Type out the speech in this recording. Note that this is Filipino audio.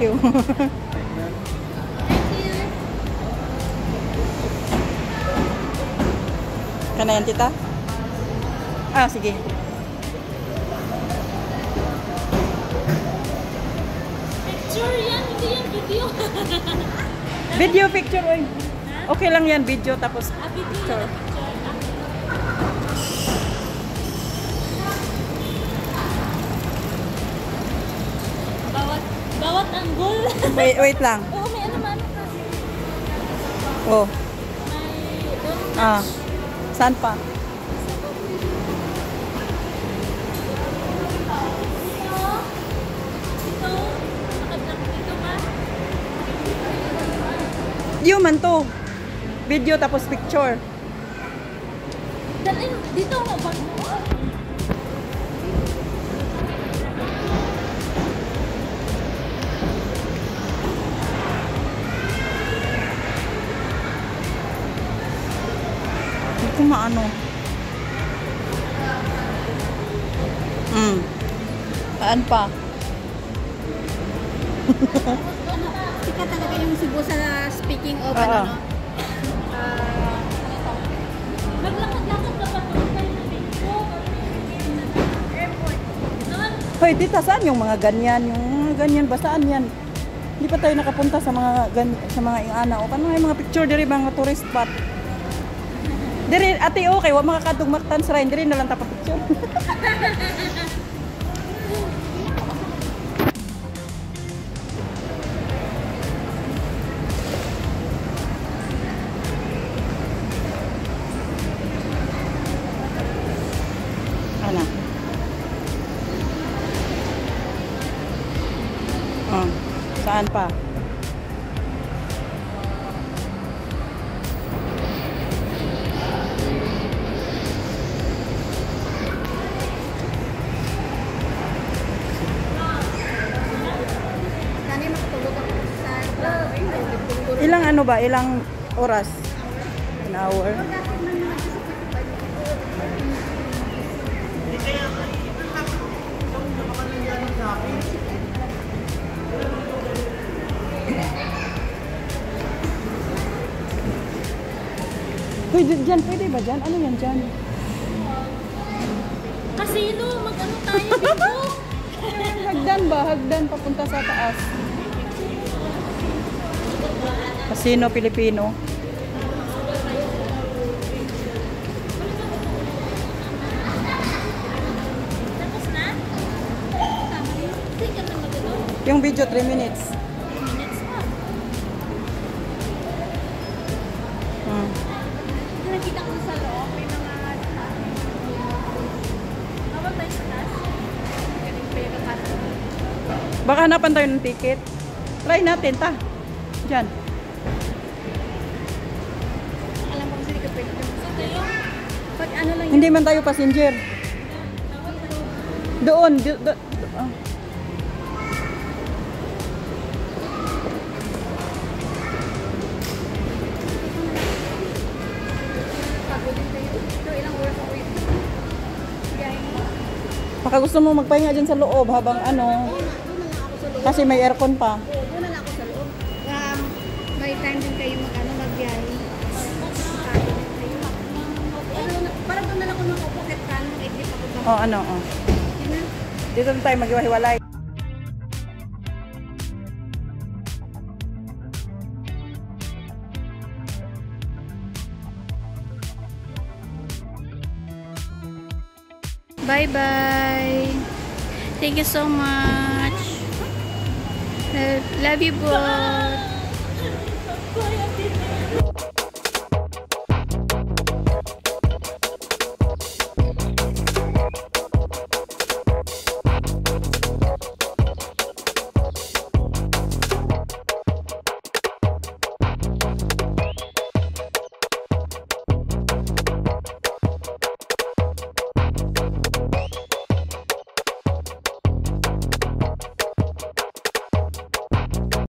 Thank you. Kana yan, tita? Ah, sige. Picture yan, hindi yan video. Video picture, oy. Okay lang yan, video tapos Video picture. yan, picture. Bawat angle. Wait lang. Oo, may ano. Oh. May doon. Ah. Saan pa? Video man to. Video tapos picture. Dito mo bag mo. Hindi ko maano. Saan pa? Sikat talaga yung Cebu sa speaking of Oo. Naglakad-lakad ka pa airport. Hoy, tita, saan yung mga ganyan? Yung mga ganyan ba? Saan yan? Hindi pa tayo nakapunta sa mga sa mga ingana. O paano yung mga picture diri mga tourist spot? Diri, ate, okay, wa makakadugmaktan sa rain. Diri na lang tapos picture. Ano? Oh, saan pa? Ilang ano ba? Ilang oras? An hour? Uy, dyan, pwede ba dyan? Ano yan dyan? Casino, mag-ano tayo dito? Hagdan ba? Hagdan papunta sa taas. Casino Pilipino. Tapos na? Sige na mag-ano? Yung video 3 minutes. Minutes pa. Nakita ko sa loob, may mga habang tayo sa taas. Galing pa yung kakasa. Baka hanapan tayo ng ticket. Try natin, ta. Dyan. Alam mo kasi di ka pwede. So kayo, pag ano lang Hindi man tayo passenger. Doon. Ah. pagodin kayo. So ilang oras ako yun. Biyahe mo. Baka gusto mo magpahinga dyan sa loob habang ano. Doon na lang ako sa loob. Kasi may aircon pa. Oo, doon na lang ako sa loob. May time din kayo magbiyahe. Parang doon na lang ako nakaupo kahit kanong exit ako ba? Oh, ano, oh. Yun na. Dito na tayo maghiwa-hiwalay. Bye-bye. Thank you so much. Love you both.